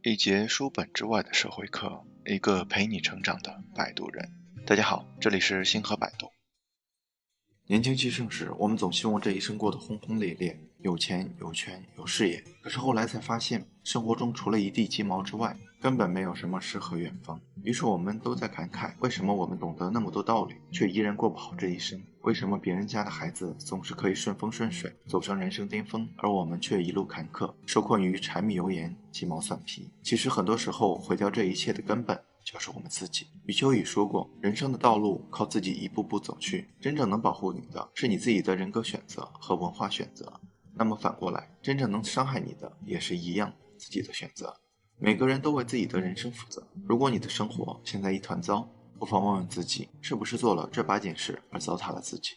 一节书本之外的社会课，一个陪你成长的摆渡人。大家好，这里是星河摆渡。年轻气盛时，我们总希望这一生过得轰轰烈烈，有钱有权有事业。可是后来才发现，生活中除了一地鸡毛之外，根本没有什么诗和远方。于是我们都在感慨，为什么我们懂得那么多道理，却依然过不好这一生？为什么别人家的孩子总是可以顺风顺水，走上人生巅峰，而我们却一路坎坷，受困于柴米油盐、鸡毛蒜皮？其实很多时候，毁掉这一切的根本就是我们自己。余秋雨说过，人生的道路靠自己一步步走去，真正能保护你的是你自己的人格选择和文化选择。那么反过来，真正能伤害你的也是一样自己的选择。每个人都为自己的人生负责。如果你的生活现在一团糟，不妨问问自己，是不是做了这8件事而糟蹋了自己。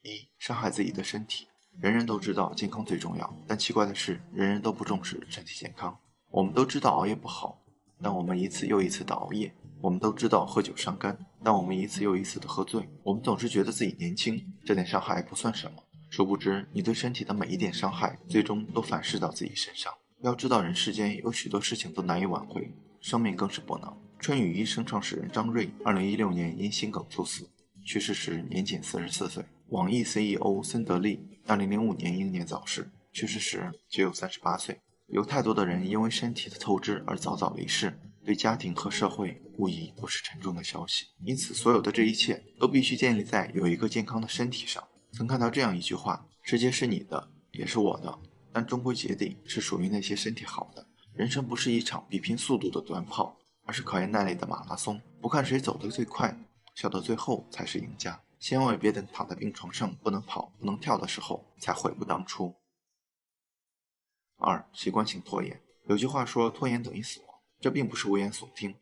1. 伤害自己的身体。人人都知道健康最重要，但奇怪的是，人人都不重视身体健康。我们都知道熬夜不好，但我们一次又一次的熬夜；我们都知道喝酒伤肝，但我们一次又一次的喝醉。我们总是觉得自己年轻，这点伤害不算什么，殊不知你对身体的每一点伤害，最终都反噬到自己身上。要知道，人世间有许多事情都难以挽回，生命更是不能。春雨医生创始人张瑞2016年因心梗猝死，去世时年仅44岁。网易 CEO 森德利2005年英年早逝，去世时只有38岁。有太多的人因为身体的透支而早早离世，对家庭和社会无疑都是沉重的消息。因此，所有的这一切都必须建立在有一个健康的身体上。曾看到这样一句话：世界是你的，也是我的，但终归结底是属于那些身体好的。人生不是一场比拼速度的短跑，而是考验耐力的马拉松。不看谁走得最快，笑到最后才是赢家。千万别等躺在病床上不能跑不能跳的时候才悔不当初。2. 习惯性拖延。有句话说，拖延等于死亡，这并不是危言耸听。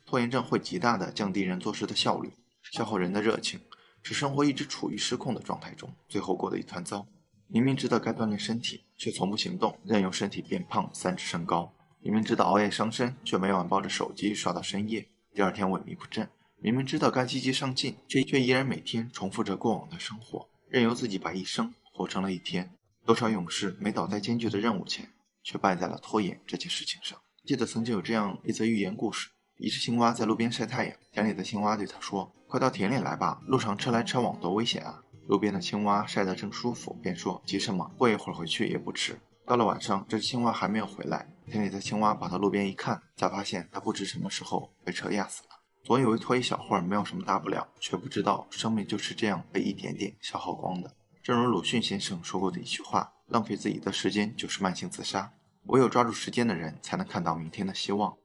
拖延症会极大地降低人做事的效率，消耗人的热情，使生活一直处于失控的状态中，最后过得一团糟。明明知道该锻炼身体，却从不行动，任由身体变胖3指升高。明明知道熬夜伤身，却每晚抱着手机刷到深夜，第二天萎靡不振。明明知道该积极上进，却依然每天重复着过往的生活，任由自己把一生活成了一天。多少勇士没倒在艰巨的任务前，却败在了拖延这件事情上。记得曾经有这样一则寓言故事：一只青蛙在路边晒太阳，田里的青蛙对他说：“快到田里来吧，路上车来车往多危险啊！”路边的青蛙晒得正舒服，便说：“急什么？过一会儿回去也不迟。”到了晚上，这只青蛙还没有回来，田里的青蛙跑到路边一看，才发现它不知什么时候被车压死了。总以为拖一小会儿没有什么大不了，却不知道生命就是这样被一点点消耗光的。正如鲁迅先生说过的一句话：浪费自己的时间就是慢性自杀，唯有抓住时间的人才能看到明天的希望。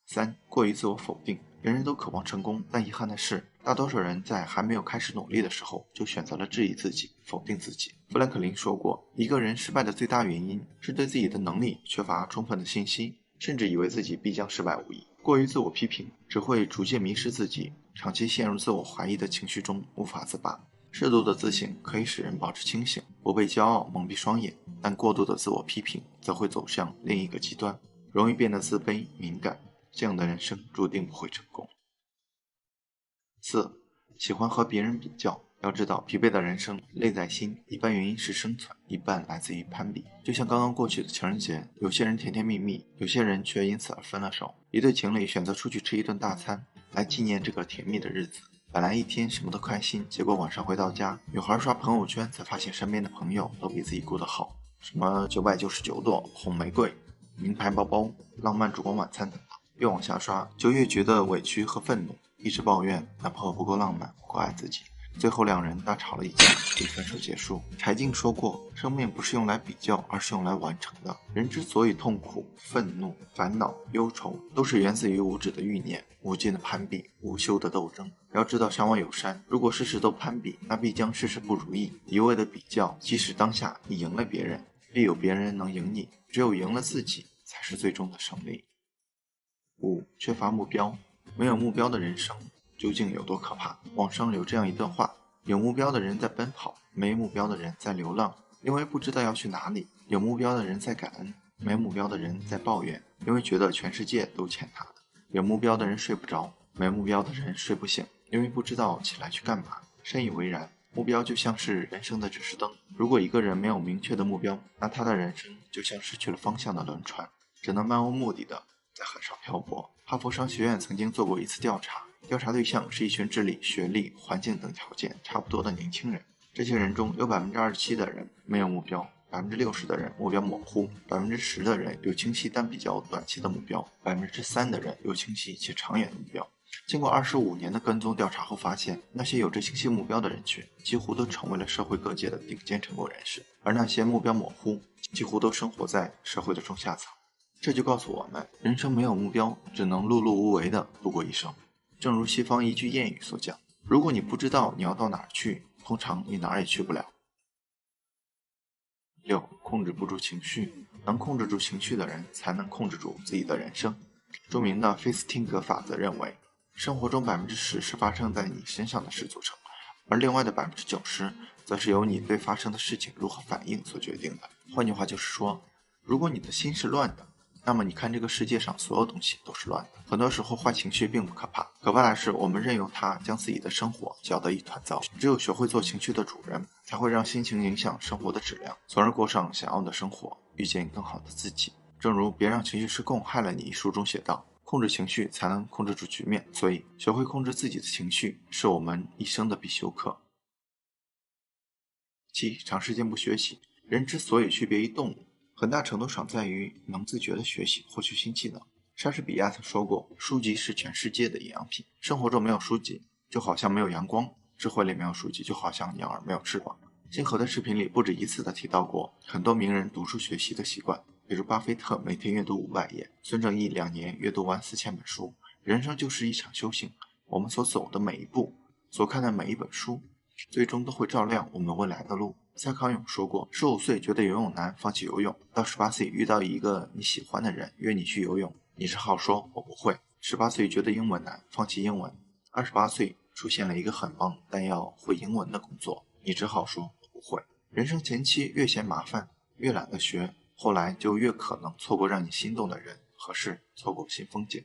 3. 过于自我否定。人人都渴望成功，但遗憾的是，大多数人在还没有开始努力的时候，就选择了质疑自己，否定自己。富兰克林说过，一个人失败的最大原因是对自己的能力缺乏充分的信心，甚至以为自己必将失败无疑。过于自我批评只会逐渐迷失自己，长期陷入自我怀疑的情绪中无法自拔。适度的自信可以使人保持清醒，不被骄傲蒙蔽双眼，但过度的自我批评则会走向另一个极端，容易变得自卑敏感，这样的人生注定不会成功。4. 喜欢和别人比较。要知道，疲惫的人生累在心，一半原因是生存，一半来自于攀比。就像刚刚过去的情人节，有些人甜甜蜜蜜，有些人却因此而分了手。一对情侣选择出去吃一顿大餐，来纪念这个甜蜜的日子。本来一天什么都开心，结果晚上回到家，女孩刷朋友圈才发现身边的朋友都比自己过得好，什么999朵红玫瑰、名牌包包、浪漫烛光晚餐等等。越往下刷，就越觉得委屈和愤怒，一直抱怨男朋友不够浪漫，不够爱自己。最后2人大吵了一架，以分手结束。柴静说过，生命不是用来比较，而是用来完成的。人之所以痛苦、愤怒、烦恼、忧愁，都是源自于无止的欲念、无尽的攀比、无休的斗争。要知道山外有山，如果事事都攀比，那必将事事不如意。一味的比较，即使当下你赢了别人，必有别人能赢你，只有赢了自己，才是最终的胜利。5. 缺乏目标。没有目标的人生究竟有多可怕？网上有这样一段话：有目标的人在奔跑，没目标的人在流浪，因为不知道要去哪里；有目标的人在感恩，没目标的人在抱怨，因为觉得全世界都欠他的；有目标的人睡不着，没目标的人睡不醒，因为不知道起来去干嘛。深以为然。目标就像是人生的指示灯，如果一个人没有明确的目标，那他的人生就像失去了方向的轮船，只能漫无目的的在海上漂泊。哈佛商学院曾经做过一次调查，调查对象是一群智力、学历、环境等条件差不多的年轻人。这些人中有 27% 的人没有目标， 60% 的人目标模糊， 10% 的人有清晰但比较短期的目标， 3% 的人有清晰且长远的目标。经过25年的跟踪调查后发现，那些有着清晰目标的人群几乎都成为了社会各界的顶尖成功人士，而那些目标模糊几乎都生活在社会的中下层。这就告诉我们，人生没有目标，只能碌碌无为地度过一生。正如西方一句谚语所讲，如果你不知道你要到哪儿去，通常你哪儿也去不了。6. 控制不住情绪，能控制住情绪的人才能控制住自己的人生。著名的菲斯汀格法则认为，生活中 10% 是发生在你身上的事组成，而另外的 90% 则是由你对发生的事情如何反应所决定的。换句话就是说，如果你的心是乱的，那么你看这个世界上所有东西都是乱的。很多时候坏情绪并不可怕，可怕的是我们任由它将自己的生活搅得一团糟。只有学会做情绪的主人，才会让心情影响生活的质量，从而过上想要的生活，遇见更好的自己。正如《别让情绪失控害了你》一书中写道，控制情绪才能控制住局面，所以学会控制自己的情绪是我们一生的必修课。7. 长时间不学习，人之所以区别于动物，很大程度上在于能自觉地学习获取新技能。莎士比亚曾说过，书籍是全世界的营养品。生活中没有书籍，就好像没有阳光；智慧里没有书籍，就好像鸟儿没有翅膀。星河的视频里不止一次地提到过很多名人读书学习的习惯，比如巴菲特每天阅读500页，孙正义2年阅读完4000本书。人生就是一场修行，我们所走的每一步，所看的每一本书，最终都会照亮我们未来的路。蔡康永说过，15岁觉得游泳难，放弃游泳；到18岁遇到一个你喜欢的人约你去游泳，你只好说我不会。18岁觉得英文难，放弃英文； 28岁出现了一个很棒但要会英文的工作，你只好说我不会。人生前期越嫌麻烦，越懒得学，后来就越可能错过让你心动的人和事，错过新风景。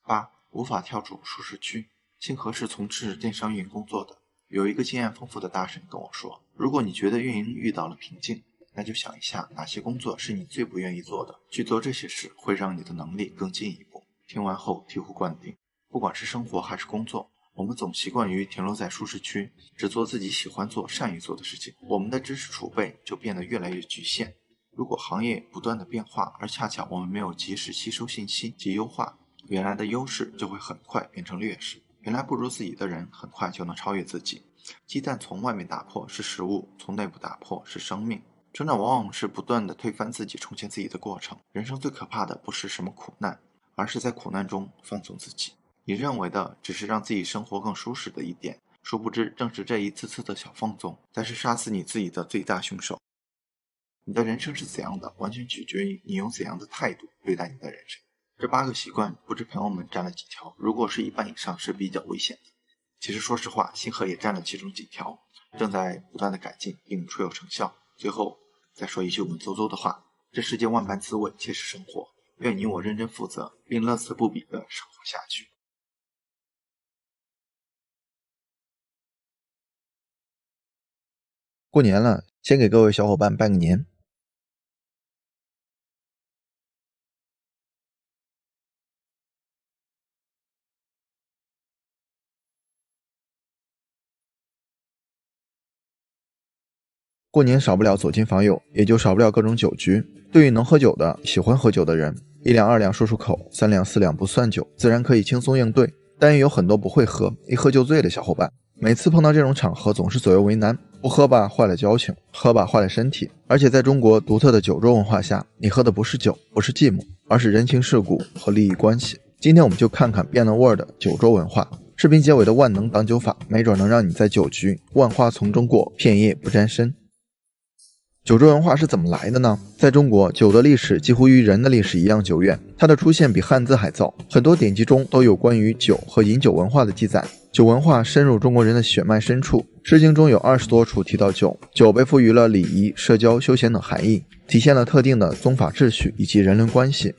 8. 无法跳出舒适区。星河是从事电商运营工作的，有一个经验丰富的大神跟我说，如果你觉得运营遇到了瓶颈，那就想一下哪些工作是你最不愿意做的，去做这些事会让你的能力更进一步。听完后醍醐灌顶，不管是生活还是工作，我们总习惯于停留在舒适区，只做自己喜欢做、善于做的事情，我们的知识储备就变得越来越局限。如果行业不断的变化，而恰巧我们没有及时吸收信息及优化，原来的优势就会很快变成劣势。原来不如自己的人很快就能超越自己。鸡蛋从外面打破是食物，从内部打破是生命。成长往往是不断的推翻自己、重建自己的过程。人生最可怕的不是什么苦难，而是在苦难中放纵自己。你认为的只是让自己生活更舒适的一点，殊不知正是这一次次的小放纵，才是杀死你自己的最大凶手。你的人生是怎样的，完全取决于你用怎样的态度对待你的人生。这8个习惯，不知朋友们占了几条？如果是1半以上，是比较危险的。其实说实话，星河也占了其中几条，正在不断的改进并初有成效。最后再说一句文绉绉的话，这世界万般滋味，皆是生活。愿你我认真负责，并乐此不疲的生活下去。过年了，先给各位小伙伴拜个年。过年少不了走亲访友，也就少不了各种酒局。对于能喝酒的、喜欢喝酒的人，1两2两说出口，3两4两不算酒，自然可以轻松应对。但也有很多不会喝，一喝就醉的小伙伴，每次碰到这种场合总是左右为难，不喝吧坏了交情，喝吧坏了身体。而且在中国独特的酒桌文化下，你喝的不是酒，不是寂寞，而是人情世故和利益关系。今天我们就看看变了味儿的酒桌文化。视频结尾的万能挡酒法，没准能让你在酒局万花丛中过，片叶不沾身。酒桌文化是怎么来的呢？在中国，酒的历史几乎与人的历史一样久远，它的出现比汉字还早，很多典籍中都有关于酒和饮酒文化的记载。酒文化深入中国人的血脉深处，诗经中有20多处提到酒，酒被赋予了礼仪、社交、休闲等含义，体现了特定的宗法秩序以及人伦关系。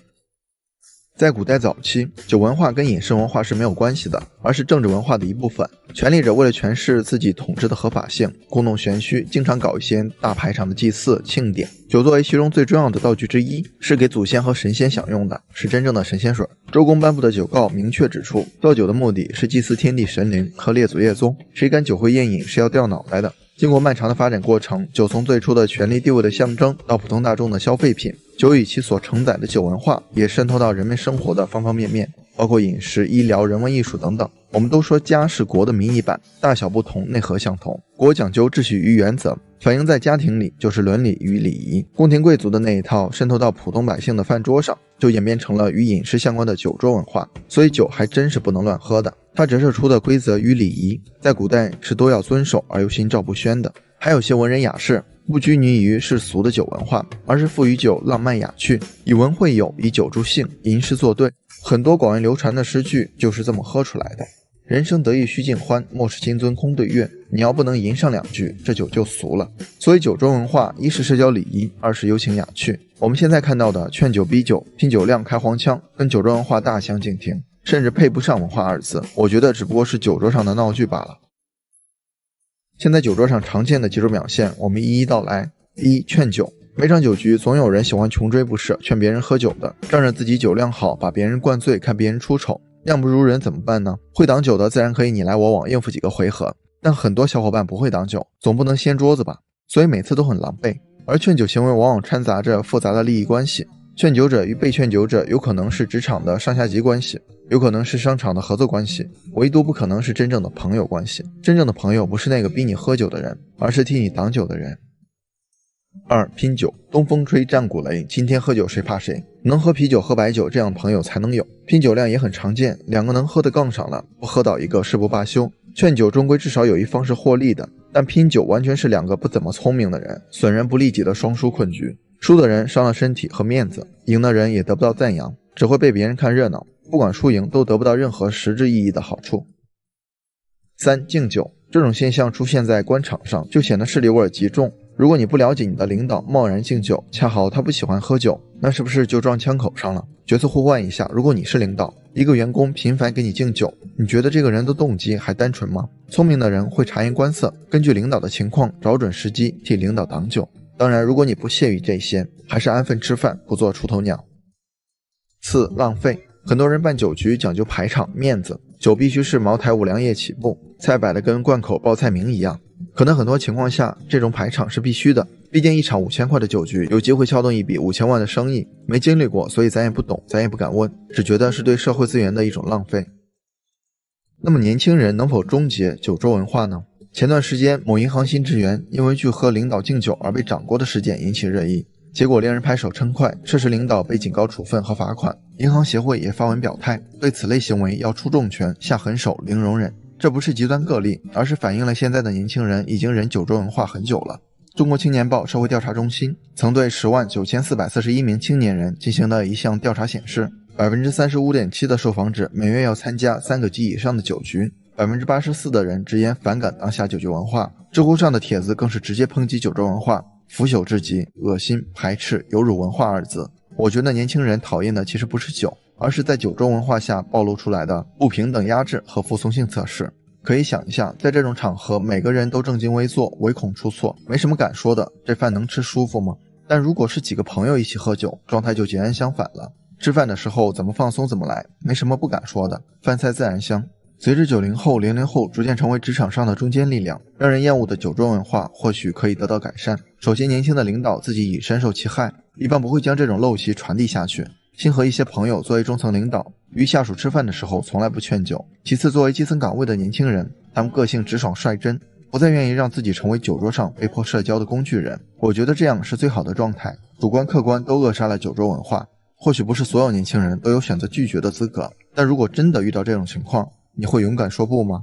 在古代早期，酒文化跟饮食文化是没有关系的，而是政治文化的一部分。权力者为了诠释自己统治的合法性，故弄玄虚，经常搞一些大排场的祭祀庆典。酒作为其中最重要的道具之一，是给祖先和神仙享用的，是真正的神仙水。周公颁布的酒告明确指出，造酒的目的是祭祀天地神灵和列祖列宗，谁敢酒会宴饮是要掉脑袋的。经过漫长的发展过程，酒从最初的权力地位的象征到普通大众的消费品，酒与其所承载的酒文化也渗透到人们生活的方方面面，包括饮食、医疗、人文艺术等等。我们都说家是国的迷你版，大小不同，内核相同。国讲究秩序与原则，反映在家庭里就是伦理与礼仪。宫廷贵族的那一套渗透到普通百姓的饭桌上，就演变成了与饮食相关的酒桌文化。所以酒还真是不能乱喝的，它折射出的规则与礼仪，在古代是都要遵守而又心照不宣的。还有些文人雅士不拘泥于世俗的酒文化，而是赋予酒浪漫雅趣，以文会友，以酒助兴，吟诗作对。很多广为流传的诗句就是这么喝出来的。人生得意须尽欢，莫使金樽空对月。你要不能吟上两句，这酒就俗了。所以酒桌文化，一是社交礼仪，二是幽情雅趣。我们现在看到的劝酒逼酒、拼酒量开黄腔，跟酒桌文化大相径庭，甚至配不上文化二字。我觉得只不过是酒桌上的闹剧罢了。现在酒桌上常见的几种表现，我们一一道来。一、劝酒。每场酒局总有人喜欢穷追不舍，劝别人喝酒的，仗着自己酒量好，把别人灌醉，看别人出丑。酿不如人怎么办呢？会挡酒的自然可以你来我往应付几个回合，但很多小伙伴不会挡酒，总不能掀桌子吧，所以每次都很狼狈。而劝酒行为往往掺杂着复杂的利益关系，劝酒者与被劝酒者有可能是职场的上下级关系，有可能是商场的合作关系，唯独不可能是真正的朋友关系。真正的朋友不是那个逼你喝酒的人，而是替你挡酒的人。二、拼酒。东风吹战鼓擂，今天喝酒谁怕谁？能喝啤酒喝白酒这样的朋友才能有。拼酒量也很常见，两个能喝的杠上了，不喝倒一个誓不罢休。劝酒终归至少有一方是获利的，但拼酒完全是两个不怎么聪明的人，损人不利己的双输困局。输的人伤了身体和面子，赢的人也得不到赞扬，只会被别人看热闹，不管输赢都得不到任何实质意义的好处。三、敬酒。这种现象出现在官场上，就显得势力味极重。如果你不了解你的领导，贸然敬酒，恰好他不喜欢喝酒，那是不是就撞枪口上了？角色互换一下，如果你是领导，一个员工频繁给你敬酒，你觉得这个人的动机还单纯吗？聪明的人会察言观色，根据领导的情况找准时机替领导挡酒。当然，如果你不屑于这些，还是安分吃饭，不做出头鸟。四、浪费。很多人办酒局讲究排场面子，酒必须是茅台5粮液起步，菜摆的跟贯口报菜名一样。可能很多情况下，这种排场是必须的，毕竟一场5000块的酒局，有机会撬动一笔5000万的生意，没经历过，所以咱也不懂，咱也不敢问，只觉得是对社会资源的一种浪费。那么年轻人能否终结酒桌文化呢？前段时间某银行新职员因为拒喝领导敬酒而被掌掴的事件引起热议，结果令人拍手称快，涉事领导被警告处分和罚款。银行协会也发文表态，对此类行为要出重拳，下狠手，零容忍。这不是极端个例，而是反映了现在的年轻人已经忍酒桌文化很久了。中国青年报社会调查中心曾对109441名青年人进行的一项调查显示， 35.7% 的受访者每月要参加3个及以上的酒局， 84% 的人直言反感当下酒局文化。知乎上的帖子更是直接抨击酒桌文化，腐朽至极，恶心，排斥，有辱文化二字。我觉得年轻人讨厌的其实不是酒，而是在酒桌文化下暴露出来的不平等压制和服从性测试。可以想一下，在这种场合，每个人都正襟危坐，唯恐出错，没什么敢说的，这饭能吃舒服吗？但如果是几个朋友一起喝酒，状态就截然相反了。吃饭的时候怎么放松怎么来，没什么不敢说的，饭菜自然香。随着90后、00后逐渐成为职场上的中坚力量，让人厌恶的酒桌文化或许可以得到改善。首先，年轻的领导自己已深受其害，一般不会将这种陋习传递下去。先和一些朋友作为中层领导，与下属吃饭的时候从来不劝酒。其次，作为基层岗位的年轻人，他们个性直爽率真，不再愿意让自己成为酒桌上被迫社交的工具人。我觉得这样是最好的状态，主观客观都扼杀了酒桌文化。或许不是所有年轻人都有选择拒绝的资格，但如果真的遇到这种情况，你会勇敢说不吗？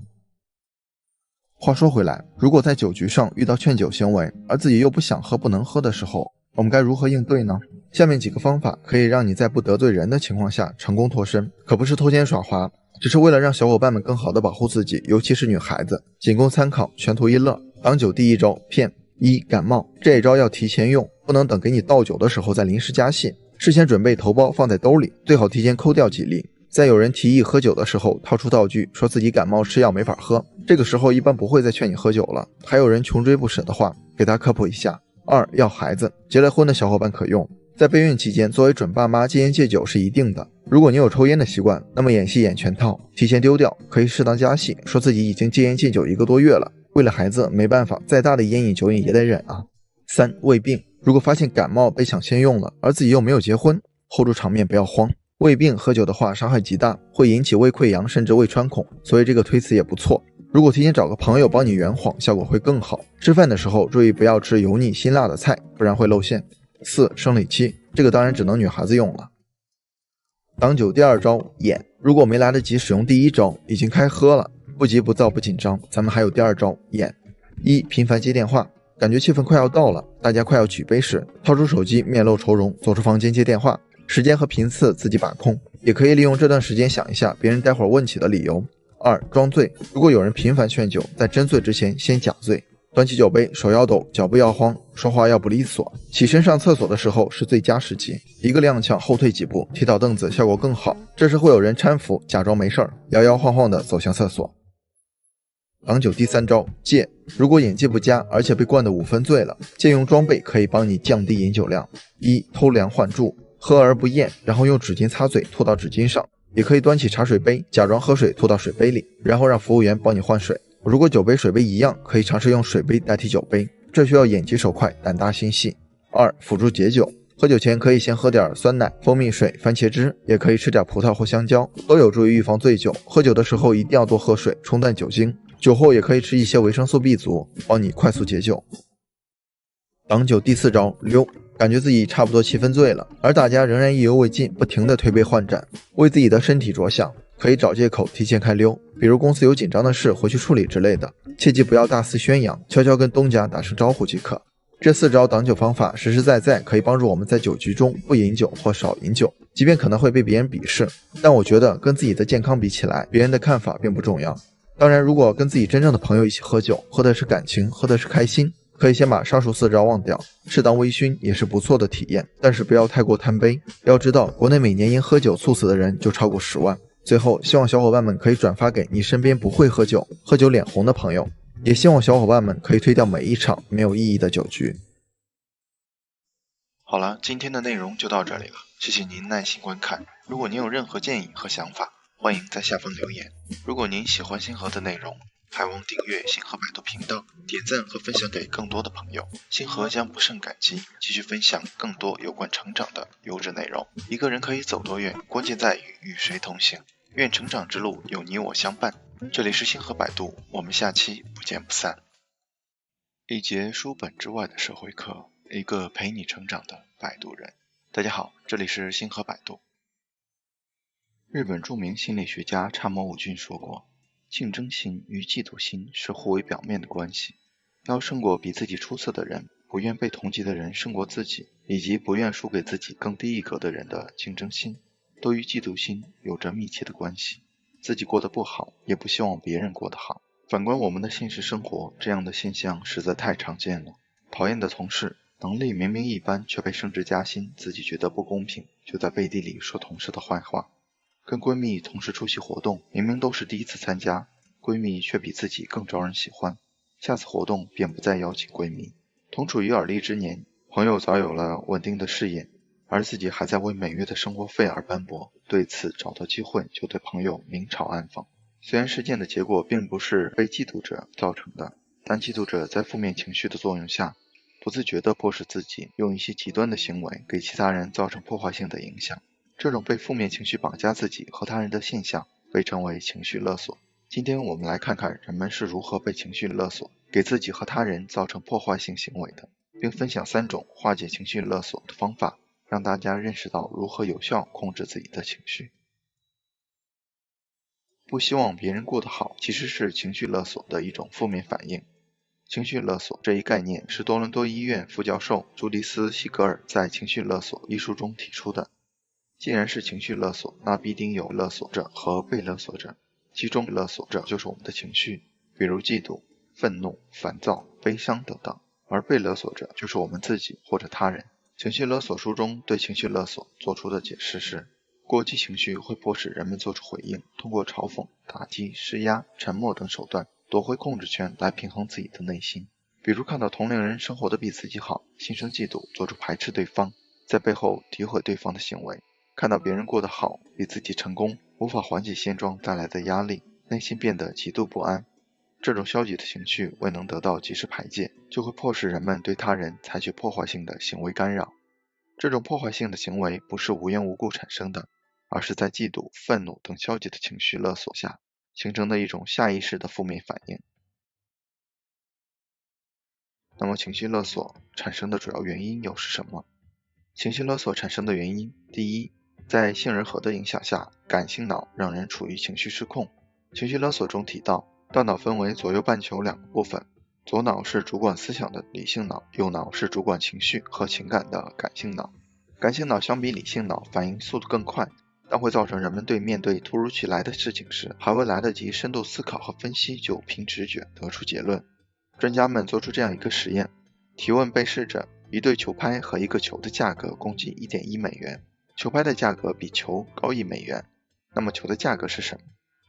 话说回来，如果在酒局上遇到劝酒行为，而自己又不想喝不能喝的时候，我们该如何应对呢？下面几个方法可以让你在不得罪人的情况下成功脱身，可不是偷奸耍滑，只是为了让小伙伴们更好的保护自己，尤其是女孩子，仅供参考，全图一乐。挡酒第一招，骗。一、感冒，这一招要提前用，不能等给你倒酒的时候再临时加戏。事先准备头孢放在兜里，最好提前抠掉几粒。在有人提议喝酒的时候，掏出道具说自己感冒吃药没法喝，这个时候一般不会再劝你喝酒了。还有人穷追不舍的话，给他科普一下。2. 要孩子，结了婚的小伙伴可用。在备孕期间，作为准爸妈戒烟戒酒是一定的。如果你有抽烟的习惯，那么演戏演全套，提前丢掉，可以适当加戏，说自己已经戒烟戒酒1个多月了，为了孩子没办法，再大的烟瘾酒瘾也得忍啊。3. 胃病，如果发现感冒被抢先用了，而自己又没有结婚，hold住场面不要慌。胃病喝酒的话伤害极大，会引起胃溃疡甚至胃穿孔，所以这个推辞也不错。如果提前找个朋友帮你圆谎，效果会更好。吃饭的时候注意不要吃油腻辛辣的菜，不然会露馅。4. 生理期，这个当然只能女孩子用了。挡酒第2招演，如果没来得及使用第1招，已经开喝了，不急不躁不紧张，咱们还有第2招演。1. 频繁接电话，感觉气氛快要到了，大家快要举杯时，掏出手机面露愁容，走出房间接电话，时间和频次自己把控，也可以利用这段时间想一下别人待会儿问起的理由。2. 装醉，如果有人频繁劝酒，在真醉之前先假醉，端起酒杯，手要抖，脚步要慌，说话要不利索。起身上厕所的时候是最佳时机，一个踉跄后退几步，踢倒凳子效果更好。这时会有人搀扶，假装没事儿，摇摇晃晃地走向厕所。挡酒第3招戒，如果演技不佳，而且被灌得5分醉了，借用装备可以帮你降低饮酒量。1. 偷梁换柱，喝而不咽，然后用纸巾擦嘴吐到纸巾上，也可以端起茶水杯，假装喝水吐到水杯里，然后让服务员帮你换水。如果酒杯水杯一样，可以尝试用水杯代替酒杯，这需要眼疾手快，胆大心细。2. 辅助解酒，喝酒前可以先喝点酸奶、蜂蜜水、番茄汁，也可以吃点葡萄或香蕉，都有助于预防醉酒。喝酒的时候一定要多喝水，冲淡酒精。酒后也可以吃一些维生素 B 族，帮你快速解酒。挡酒第4招溜，感觉自己差不多气氛醉了，而大家仍然意犹未尽，不停地推杯换盏，为自己的身体着想，可以找借口提前开溜，比如公司有紧张的事回去处理之类的，切记不要大肆宣扬，悄悄跟东家打声招呼即可。这4招挡酒方法实实在在可以帮助我们在酒局中不饮酒或少饮酒，即便可能会被别人鄙视，但我觉得跟自己的健康比起来，别人的看法并不重要。当然，如果跟自己真正的朋友一起喝酒，喝的是感情，喝的是开心，可以先把上述4招忘掉，适当微醺也是不错的体验，但是不要太过贪杯。要知道，国内每年因喝酒猝死的人就超过10万。最后，希望小伙伴们可以转发给你身边不会喝酒、喝酒脸红的朋友，也希望小伙伴们可以推掉每一场没有意义的酒局。好了，今天的内容就到这里了，谢谢您耐心观看。如果您有任何建议和想法，欢迎在下方留言。如果您喜欢星河的内容，还望订阅星河百度频道，点赞和分享给更多的朋友。星河将不胜感激，继续分享更多有关成长的优质内容。一个人可以走多远，关键在于与谁同行。愿成长之路有你我相伴。这里是星河百度，我们下期不见不散。一节书本之外的社会课，一个陪你成长的摆渡人。大家好，这里是星河百度。日本著名心理学家叉摩武俊说过，竞争心与嫉妒心是互为表面的关系。要胜过比自己出色的人，不愿被同级的人胜过自己，以及不愿输给自己更低一格的人的竞争心，都与嫉妒心有着密切的关系。自己过得不好，也不希望别人过得好。反观我们的现实生活，这样的现象实在太常见了。讨厌的同事，能力明明一般却被升职加薪，自己觉得不公平，就在背地里说同事的坏话。跟闺蜜同时出席活动，明明都是第一次参加，闺蜜却比自己更招人喜欢，下次活动便不再邀请闺蜜。同处于而立之年，朋友早有了稳定的事业，而自己还在为每月的生活费而奔波，对此找到机会就对朋友明嘲暗讽。虽然事件的结果并不是被嫉妒者造成的，但嫉妒者在负面情绪的作用下，不自觉地迫使自己用一些极端的行为给其他人造成破坏性的影响。这种被负面情绪绑架自己和他人的现象被称为情绪勒索。今天我们来看看人们是如何被情绪勒索，给自己和他人造成破坏性行为的，并分享3种化解情绪勒索的方法，让大家认识到如何有效控制自己的情绪。不希望别人过得好，其实是情绪勒索的一种负面反应。情绪勒索这一概念是多伦多医院副教授朱迪斯·希格尔在《情绪勒索》一书中提出的。既然是情绪勒索，那必定有勒索者和被勒索者，其中勒索者就是我们的情绪，比如嫉妒、愤怒、烦躁、悲伤等等，而被勒索者就是我们自己或者他人。情绪勒索书中对情绪勒索做出的解释是，过激情绪会迫使人们做出回应，通过嘲讽、打击、施压、沉默等手段夺回控制权来平衡自己的内心。比如看到同龄人生活的比自己好，心生嫉妒，做出排斥对方，在背后诋毁对方的行为；看到别人过得好，比自己成功，无法缓解现状带来的压力，内心变得极度不安。这种消极的情绪未能得到及时排解，就会迫使人们对他人采取破坏性的行为干扰。这种破坏性的行为不是无缘无故产生的，而是在嫉妒、愤怒等消极的情绪勒索下形成的一种下意识的负面反应。那么情绪勒索产生的主要原因又是什么？情绪勒索产生的原因，第一，在杏仁核的影响下，感性脑让人处于情绪失控。情绪勒索中提到，大脑分为左右半球两个部分，左脑是主管思想的理性脑，右脑是主管情绪和情感的感性脑。感性脑相比理性脑反应速度更快，但会造成人们面对突如其来的事情时，还未来得及深度思考和分析，就凭直觉得出结论。专家们做出这样一个实验，提问被试者一对球拍和一个球的价格共计 1.1 美元，球拍的价格比球高1美元，那么球的价格是什么？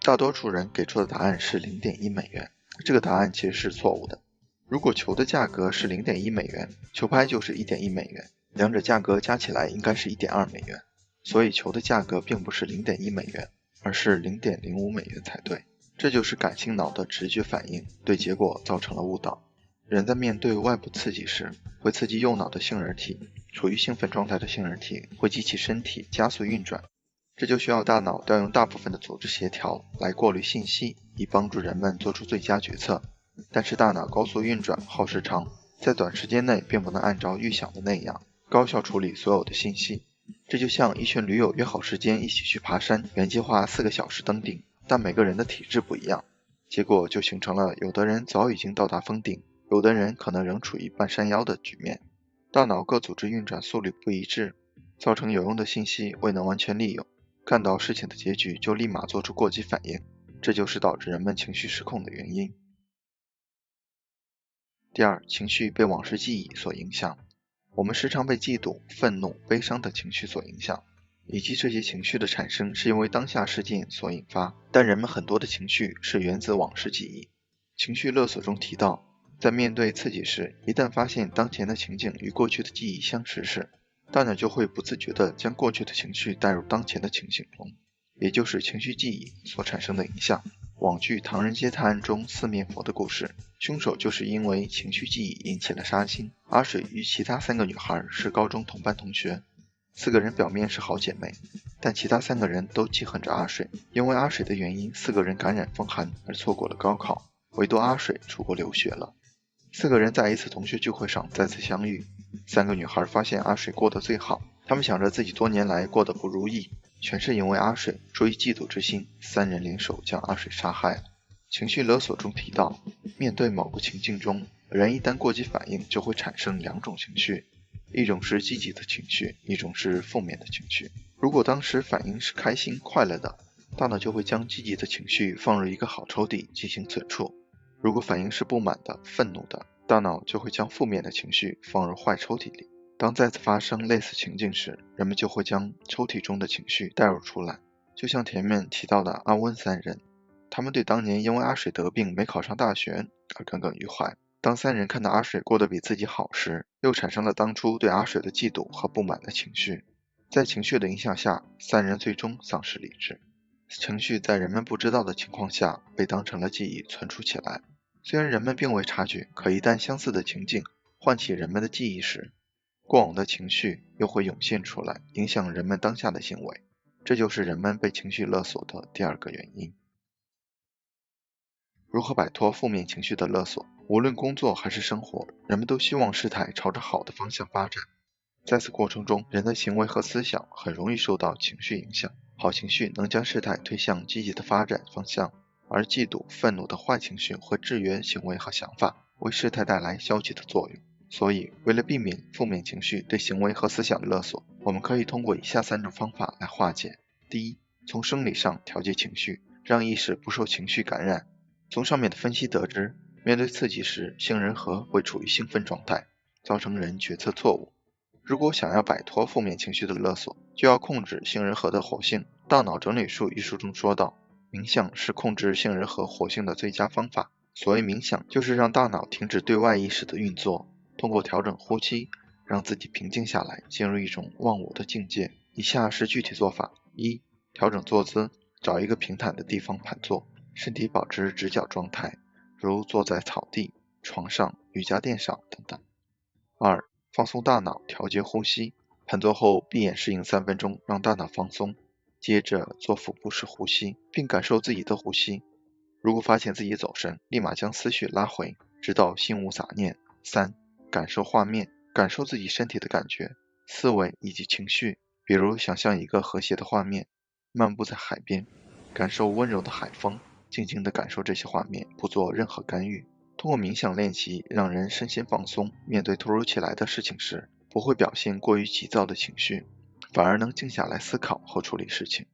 大多数人给出的答案是 0.1 美元，这个答案其实是错误的。如果球的价格是 0.1 美元，球拍就是 1.1 美元，两者价格加起来应该是 1.2 美元，所以球的价格并不是 0.1 美元，而是 0.05 美元才对。这就是感性脑的直觉反应，对结果造成了误导。人在面对外部刺激时，会刺激右脑的杏仁体，处于兴奋状态的杏仁体会激起身体加速运转，这就需要大脑调用大部分的组织协调来过滤信息，以帮助人们做出最佳决策。但是大脑高速运转耗时长，在短时间内并不能按照预想的那样高效处理所有的信息。这就像一群驴友约好时间一起去爬山，原计划4个小时登顶，但每个人的体质不一样，结果就形成了有的人早已经到达峰顶，有的人可能仍处于半山腰的局面。大脑各组织运转速率不一致，造成有用的信息未能完全利用，看到事情的结局就立马做出过激反应，这就是导致人们情绪失控的原因。第二，情绪被往事记忆所影响。我们时常被嫉妒、愤怒、悲伤等情绪所影响，以及这些情绪的产生是因为当下事件所引发，但人们很多的情绪是源自往事记忆。情绪勒索中提到，在面对刺激时，一旦发现当前的情景与过去的记忆相似时，大脑就会不自觉地将过去的情绪带入当前的情形中，也就是情绪记忆所产生的影响。网剧《唐人街探案》中四面佛的故事，凶手就是因为情绪记忆引起了杀心。阿水与其他3个女孩是高中同班同学，4个人表面是好姐妹，但其他3个人都记恨着阿水，因为阿水的原因，4个人感染风寒而错过了高考，唯独阿水出国留学了。4个人在一次同学聚会上再次相遇，3个女孩发现阿水过得最好，她们想着自己多年来过得不如意，全是因为阿水，出于嫉妒之心，3人联手将阿水杀害了。情绪勒索中提到，面对某个情境中，人一旦过激反应就会产生2种情绪，一种是积极的情绪，一种是负面的情绪。如果当时反应是开心快乐的，大脑就会将积极的情绪放入一个好抽屉进行存储，如果反应是不满的、愤怒的，大脑就会将负面的情绪放入坏抽屉里。当再次发生类似情境时，人们就会将抽屉中的情绪带入出来。就像前面提到的阿温3人，他们对当年因为阿水得病没考上大学而耿耿于怀。当3人看到阿水过得比自己好时，又产生了当初对阿水的嫉妒和不满的情绪。在情绪的影响下，3人最终丧失理智。情绪在人们不知道的情况下被当成了记忆存储起来。虽然人们并未察觉，可一旦相似的情境唤起人们的记忆时，过往的情绪又会涌现出来，影响人们当下的行为。这就是人们被情绪勒索的第2个原因。如何摆脱负面情绪的勒索？无论工作还是生活，人们都希望事态朝着好的方向发展。在此过程中，人的行为和思想很容易受到情绪影响。好情绪能将事态推向积极的发展方向，而嫉妒、愤怒的坏情绪会制约行为和想法，为事态带来消极的作用。所以，为了避免负面情绪对行为和思想的勒索，我们可以通过以下3种方法来化解。第一，从生理上调节情绪，让意识不受情绪感染。从上面的分析得知，面对刺激时，杏仁核会处于兴奋状态，造成人决策错误。如果想要摆脱负面情绪的勒索，就要控制杏仁核的活性。《大脑整理术》一书中说道，冥想是控制杏仁核活性的最佳方法。所谓冥想，就是让大脑停止对外意识的运作，通过调整呼吸，让自己平静下来，进入一种忘我的境界。以下是具体做法：一、调整坐姿，找一个平坦的地方盘坐，身体保持直角状态，如坐在草地、床上、瑜伽垫上等等。二、放松大脑，调节呼吸。盘坐后闭眼适应3分钟，让大脑放松。接着做腹部式呼吸，并感受自己的呼吸。如果发现自己走神，立马将思绪拉回，直到心无杂念。三、感受画面，感受自己身体的感觉、思维以及情绪，比如想象一个和谐的画面，漫步在海边，感受温柔的海风，静静地感受这些画面，不做任何干预。通过冥想练习，让人身心放松，面对突如其来的事情时，不会表现过于急躁的情绪，反而能静下来思考和处理事情。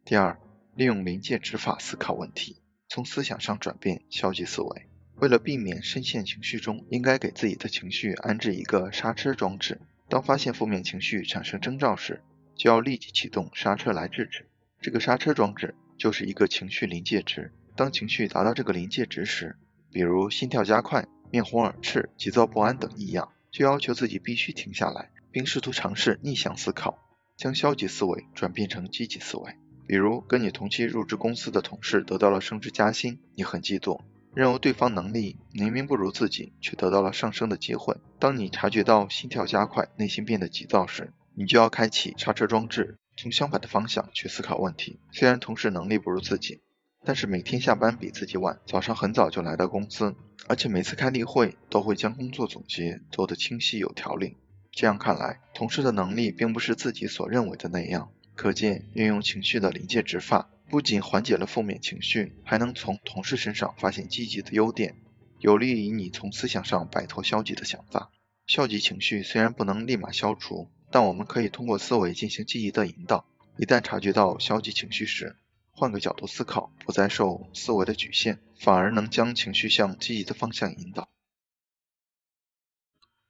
第二，利用临界值法思考问题，从思想上转变消极思维。为了避免深陷情绪中，应该给自己的情绪安置一个刹车装置。当发现负面情绪产生征兆时，就要立即启动刹车来制止。这个刹车装置就是一个情绪临界值。当情绪达到这个临界值时，比如心跳加快、面红耳赤、急躁不安等异样，就要求自己必须停下来，并试图尝试逆向思考，将消极思维转变成积极思维。比如跟你同期入职公司的同事得到了升职加薪，你很嫉妒，认为对方能力明明不如自己，却得到了上升的机会。当你察觉到心跳加快，内心变得急躁时，你就要开启刹车装置，从相反的方向去思考问题。虽然同事能力不如自己，但是每天下班比自己晚，早上很早就来到公司，而且每次开例会都会将工作总结做得清晰有条理。这样看来，同事的能力并不是自己所认为的那样。可见，运用情绪的临界值法，不仅缓解了负面情绪，还能从同事身上发现积极的优点，有利于你从思想上摆脱消极的想法。消极情绪虽然不能立马消除，但我们可以通过思维进行积极的引导。一旦察觉到消极情绪时，换个角度思考，不再受思维的局限，反而能将情绪向积极的方向引导。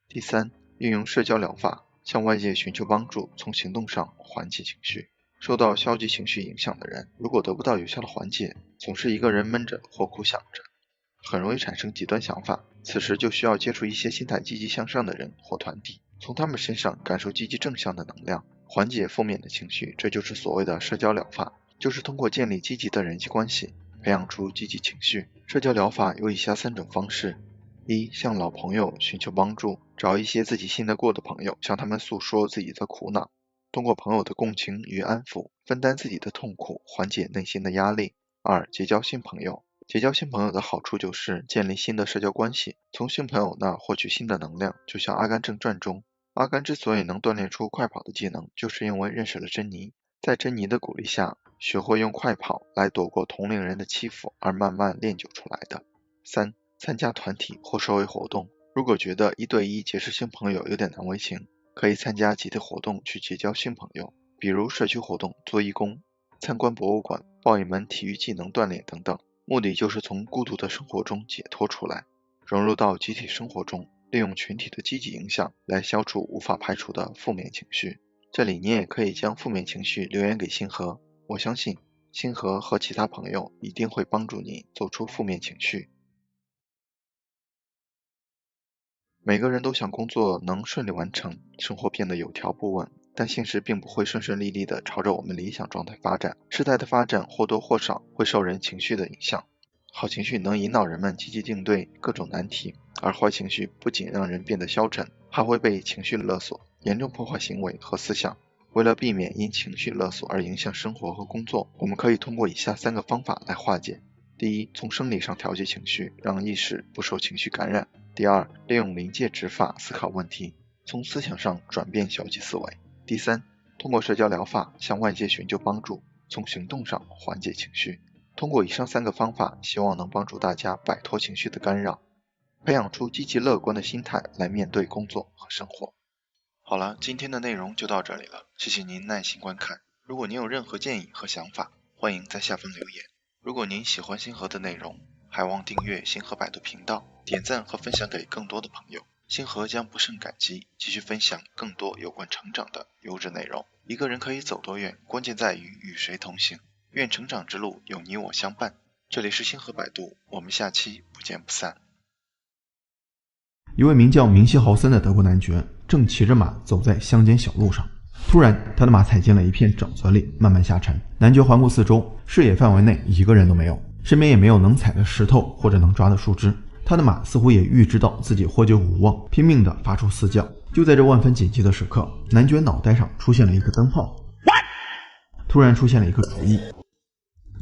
第三，运用社交疗法，向外界寻求帮助，从行动上缓解情绪。受到消极情绪影响的人，如果得不到有效的缓解，总是一个人闷着或苦想着，很容易产生极端想法。此时就需要接触一些心态积极向上的人或团体，从他们身上感受积极正向的能量，缓解负面的情绪。这就是所谓的社交疗法，就是通过建立积极的人际关系，培养出积极情绪。社交疗法有以下3种方式：一、向老朋友寻求帮助，找一些自己信得过的朋友，向他们诉说自己的苦恼，通过朋友的共情与安抚，分担自己的痛苦，缓解内心的压力。二、结交新朋友。结交新朋友的好处就是建立新的社交关系，从新朋友那获取新的能量。就像《阿甘正传》中，阿甘之所以能锻炼出快跑的技能，就是因为认识了珍妮，在珍妮的鼓励下，学会用快跑来躲过同龄人的欺负，而慢慢练就出来的。三、参加团体或社会活动。如果觉得1对1结识新朋友有点难为情，可以参加集体活动去结交新朋友，比如社区活动、做义工、参观博物馆、报一门体育技能锻炼等等。目的就是从孤独的生活中解脱出来，融入到集体生活中，利用群体的积极影响来消除无法排除的负面情绪。这里你也可以将负面情绪留言给星河，我相信星河和其他朋友一定会帮助你走出负面情绪。每个人都想工作能顺利完成，生活变得有条不紊，但现实并不会顺顺利利地朝着我们理想状态发展。事态的发展或多或少会受人情绪的影响，好情绪能引导人们积极应对各种难题，而坏情绪不仅让人变得消沉，还会被情绪勒索，严重破坏行为和思想。为了避免因情绪勒索而影响生活和工作，我们可以通过以下3个方法来化解。第一，从生理上调节情绪，让意识不受情绪感染。第二，利用临界值法思考问题，从思想上转变消极思维。第三，通过社交疗法向外界寻求帮助，从行动上缓解情绪。通过以上3个方法，希望能帮助大家摆脱情绪的干扰，培养出积极乐观的心态来面对工作和生活。好了，今天的内容就到这里了，谢谢您耐心观看。如果您有任何建议和想法，欢迎在下方留言。如果您喜欢星河的内容，还望订阅星河百度频道，点赞和分享给更多的朋友。星河将不胜感激，继续分享更多有关成长的优质内容。一个人可以走多远，关键在于与谁同行。愿成长之路有你我相伴。这里是星河摆渡，我们下期不见不散。一位名叫明希豪森的德国男爵正骑着马走在乡间小路上，突然他的马踩进了一片沼泽里，慢慢下沉。男爵环顾四周，视野范围内一个人都没有，身边也没有能踩的石头或者能抓的树枝。他的马似乎也预知到自己获救无望，拼命地发出嘶叫。就在这万分紧急的时刻，男爵脑袋上出现了一个灯泡，突然出现了一个主意，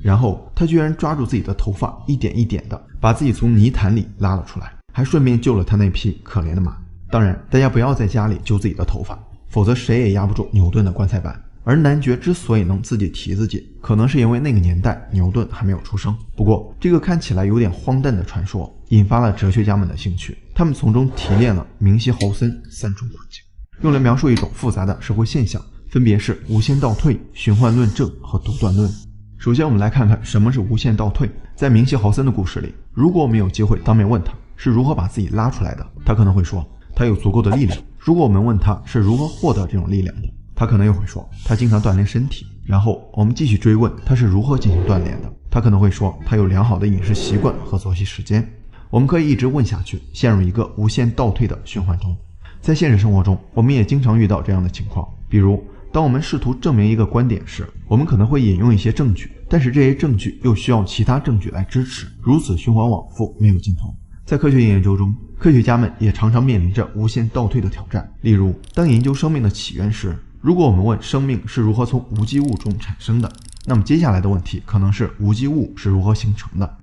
然后他居然抓住自己的头发，一点一点地把自己从泥潭里拉了出来，还顺便救了他那匹可怜的马。当然，大家不要在家里揪自己的头发，否则谁也压不住牛顿的棺材板。而男爵之所以能自己提自己，可能是因为那个年代牛顿还没有出生。不过这个看起来有点荒诞的传说引发了哲学家们的兴趣，他们从中提炼了明希豪森三重困境，用来描述一种复杂的社会现象，分别是无限倒退、循环论证和独断论。首先我们来看看什么是无限倒退。在明希豪森的故事里，如果我们有机会当面问他是如何把自己拉出来的，他可能会说他有足够的力量。如果我们问他是如何获得这种力量的，他可能又会说他经常锻炼身体。然后我们继续追问他是如何进行锻炼的，他可能会说他有良好的饮食习惯和作息时间。我们可以一直问下去，陷入一个无限倒退的循环中。在现实生活中，我们也经常遇到这样的情况，比如当我们试图证明一个观点时，我们可能会引用一些证据，但是这些证据又需要其他证据来支持，如此循环往复，没有尽头。在科学研究中，科学家们也常常面临着无限倒退的挑战。例如，当研究生命的起源时，如果我们问生命是如何从无机物中产生的，那么接下来的问题可能是无机物是如何形成的。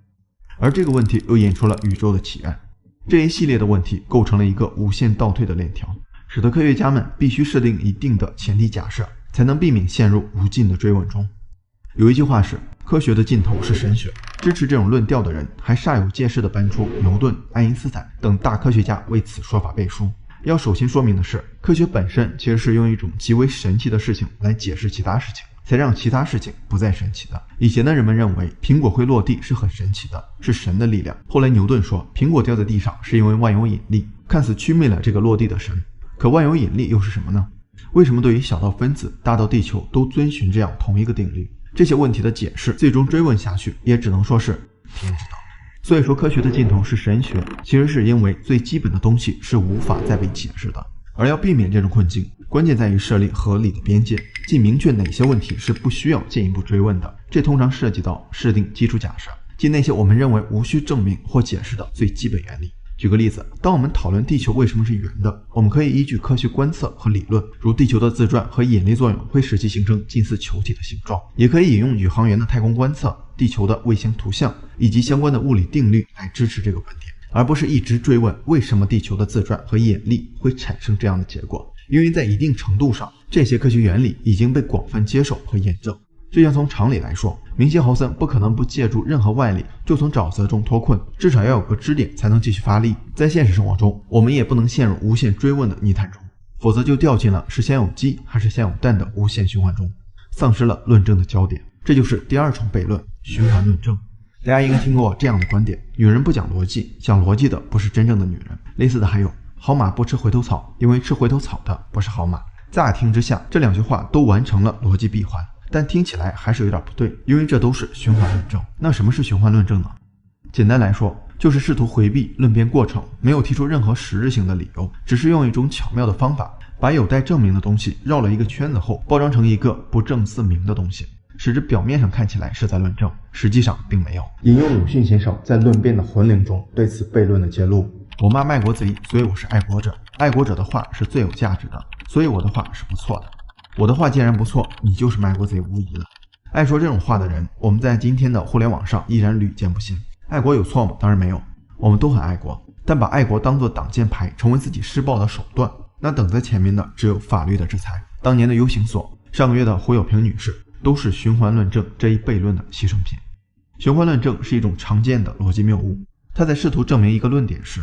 而这个问题又引出了宇宙的起源。这一系列的问题构成了一个无限倒退的链条，使得科学家们必须设定一定的前提假设，才能避免陷入无尽的追问中。有一句话是，科学的尽头是神学。支持这种论调的人还煞有介事地搬出牛顿、爱因斯坦等大科学家为此说法背书。要首先说明的是，科学本身其实是用一种极为神奇的事情来解释其他事情，才让其他事情不再神奇的。以前的人们认为苹果会落地是很神奇的，是神的力量。后来牛顿说苹果掉在地上是因为万有引力，看似驱灭了这个落地的神。可万有引力又是什么呢？为什么对于小到分子，大到地球都遵循这样同一个定律？这些问题的解释最终追问下去，也只能说是天知道。所以说科学的尽头是神学，其实是因为最基本的东西是无法再被解释的。而要避免这种困境，关键在于设立合理的边界，即明确哪些问题是不需要进一步追问的。这通常涉及到设定基础假设，即那些我们认为无需证明或解释的最基本原理。举个例子，当我们讨论地球为什么是圆的，我们可以依据科学观测和理论，如地球的自转和引力作用会使其形成近似球体的形状，也可以引用宇航员的太空观测、地球的卫星图像以及相关的物理定律来支持这个观点，而不是一直追问为什么地球的自转和引力会产生这样的结果。因为在一定程度上，这些科学原理已经被广泛接受和验证。就像从常理来说，明希豪森不可能不借助任何外力就从沼泽中脱困，至少要有个支点才能继续发力。在现实生活中，我们也不能陷入无限追问的泥潭中，否则就掉进了是先有鸡还是先有蛋的无限循环中，丧失了论证的焦点。这就是第二重悖论，循环论证。大家应该听过这样的观点，女人不讲逻辑，讲逻辑的不是真正的女人。类似的还有，好马不吃回头草，因为吃回头草的不是好马。乍听之下，这两句话都完成了逻辑闭环，但听起来还是有点不对，因为这都是循环论证。那什么是循环论证呢？简单来说，就是试图回避论辩过程，没有提出任何实质性的理由，只是用一种巧妙的方法，把有待证明的东西绕了一个圈子后，包装成一个不证自明的东西，使之表面上看起来是在论证，实际上并没有。引用鲁迅先生在《论辩的魂灵》中对此悖论的揭露：我骂卖国贼，所以我是爱国者，爱国者的话是最有价值的，所以我的话是不错的。我的话既然不错，你就是卖国贼无疑了。爱说这种话的人，我们在今天的互联网上依然屡见不鲜。爱国有错吗？当然没有，我们都很爱国，但把爱国当作挡箭牌，成为自己施暴的手段，那等在前面的只有法律的制裁。当年的 U 型所，上个月的胡友平女士，都是循环论证这一悖论的牺牲品。循环论证是一种常见的逻辑谬误，它在试图证明一个论点时，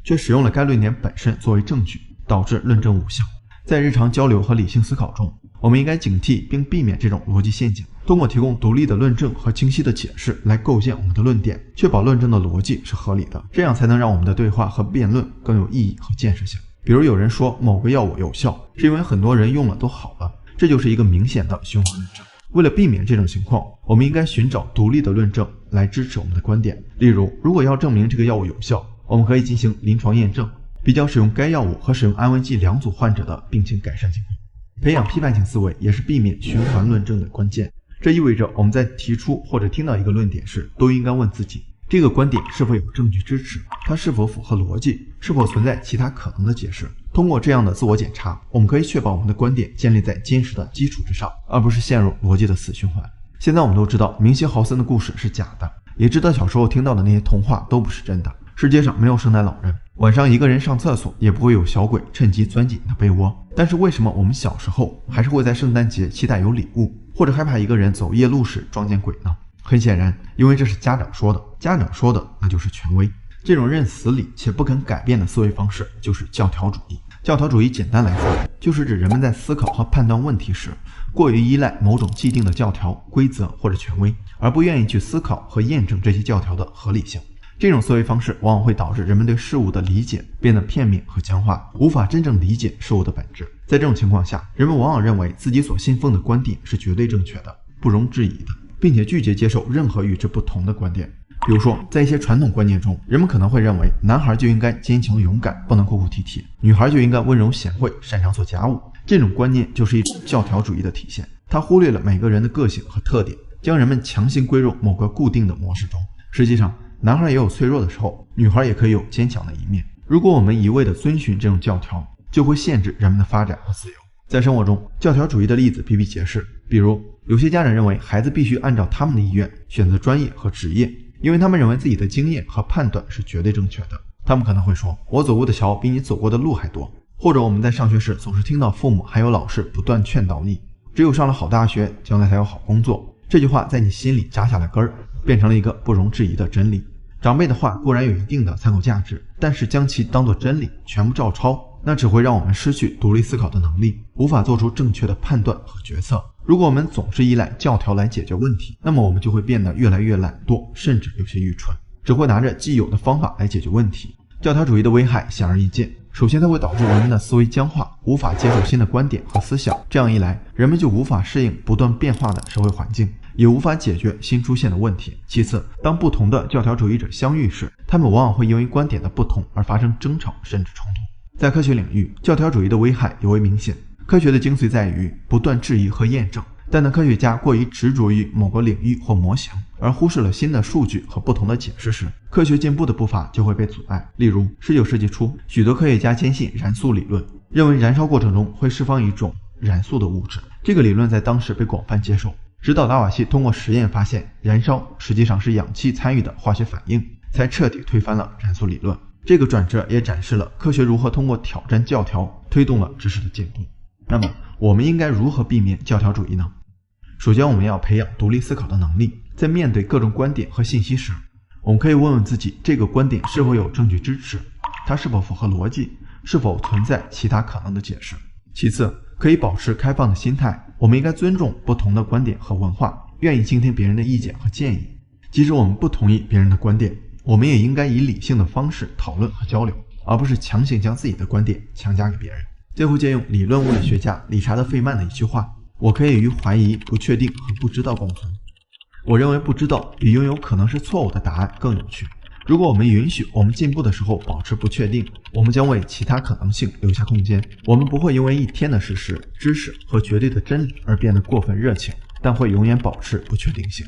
却使用了该论点本身作为证据，导致论证无效。在日常交流和理性思考中，我们应该警惕并避免这种逻辑陷阱，通过提供独立的论证和清晰的解释来构建我们的论点，确保论证的逻辑是合理的，这样才能让我们的对话和辩论更有意义和建设性。比如有人说某个药物有效，是因为很多人用了都好了，这就是一个明显的循环论证。为了避免这种情况，我们应该寻找独立的论证来支持我们的观点。例如，如果要证明这个药物有效，我们可以进行临床验证，比较使用该药物和使用安慰剂两组患者的病情改善情况。培养批判性思维也是避免循环论证的关键。这意味着我们在提出或者听到一个论点时，都应该问自己，这个观点是否有证据支持，它是否符合逻辑，是否存在其他可能的解释。通过这样的自我检查，我们可以确保我们的观点建立在坚实的基础之上，而不是陷入逻辑的死循环。现在我们都知道明希豪森的故事是假的，也知道小时候听到的那些童话都不是真的。世界上没有圣诞老人，晚上一个人上厕所也不会有小鬼趁机钻进你的被窝。但是为什么我们小时候还是会在圣诞节期待有礼物，或者害怕一个人走夜路时撞见鬼呢？很显然，因为这是家长说的，家长说的那就是权威。这种认死理且不肯改变的思维方式就是教条主义。教条主义简单来说，就是指人们在思考和判断问题时，过于依赖某种既定的教条、规则或者权威，而不愿意去思考和验证这些教条的合理性。这种思维方式往往会导致人们对事物的理解变得片面和僵化，无法真正理解事物的本质。在这种情况下，人们往往认为自己所信奉的观点是绝对正确的，不容置疑的，并且拒绝接受任何与之不同的观点。比如说，在一些传统观念中，人们可能会认为男孩就应该坚强勇敢，不能哭哭啼啼，女孩就应该温柔贤惠，擅长做家务。这种观念就是一种教条主义的体现，它忽略了每个人的个性和特点，将人们强行归入某个固定的模式中。实际上，男孩也有脆弱的时候，女孩也可以有坚强的一面。如果我们一味地遵循这种教条，就会限制人们的发展和自由。在生活中，教条主义的例子比比皆是。比如，有些家长认为孩子必须按照他们的意愿选择专业和职业，因为他们认为自己的经验和判断是绝对正确的。他们可能会说，我走过的桥比你走过的路还多。或者我们在上学时总是听到父母还有老师不断劝导你，只有上了好大学，将来才有好工作。这句话在你心里扎下了根儿，变成了一个不容置疑的真理。长辈的话固然有一定的参考价值，但是将其当作真理全部照抄，那只会让我们失去独立思考的能力，无法做出正确的判断和决策。如果我们总是依赖教条来解决问题，那么我们就会变得越来越懒惰，甚至有些愚蠢，只会拿着既有的方法来解决问题。教条主义的危害显而易见，首先它会导致人们的思维僵化，无法接受新的观点和思想，这样一来，人们就无法适应不断变化的社会环境，也无法解决新出现的问题。其次，当不同的教条主义者相遇时，他们往往会因为观点的不同而发生争吵甚至冲突。在科学领域，教条主义的危害尤为明显。科学的精髓在于不断质疑和验证，但当科学家过于执着于某个领域或模型，而忽视了新的数据和不同的解释时，科学进步的步伐就会被阻碍。例如19世纪初，许多科学家坚信燃素理论，认为燃烧过程中会释放一种燃素的物质，这个理论在当时被广泛接受。直到达瓦西通过实验发现燃烧实际上是氧气参与的化学反应，才彻底推翻了燃素理论。这个转折也展示了科学如何通过挑战教条推动了知识的进步。那么我们应该如何避免教条主义呢？首先，我们要培养独立思考的能力。在面对各种观点和信息时，我们可以问问自己，这个观点是否有证据支持，它是否符合逻辑，是否存在其他可能的解释。其次，可以保持开放的心态，我们应该尊重不同的观点和文化，愿意倾听别人的意见和建议。即使我们不同意别人的观点，我们也应该以理性的方式讨论和交流，而不是强行将自己的观点强加给别人。最后，借用理论物理学家理查德·费曼的一句话，我可以与怀疑、不确定和不知道共存。我认为不知道比拥有可能是错误的答案更有趣。如果我们允许我们进步的时候保持不确定，我们将为其他可能性留下空间。我们不会因为一天的事实、知识和绝对的真理而变得过分热情，但会永远保持不确定性。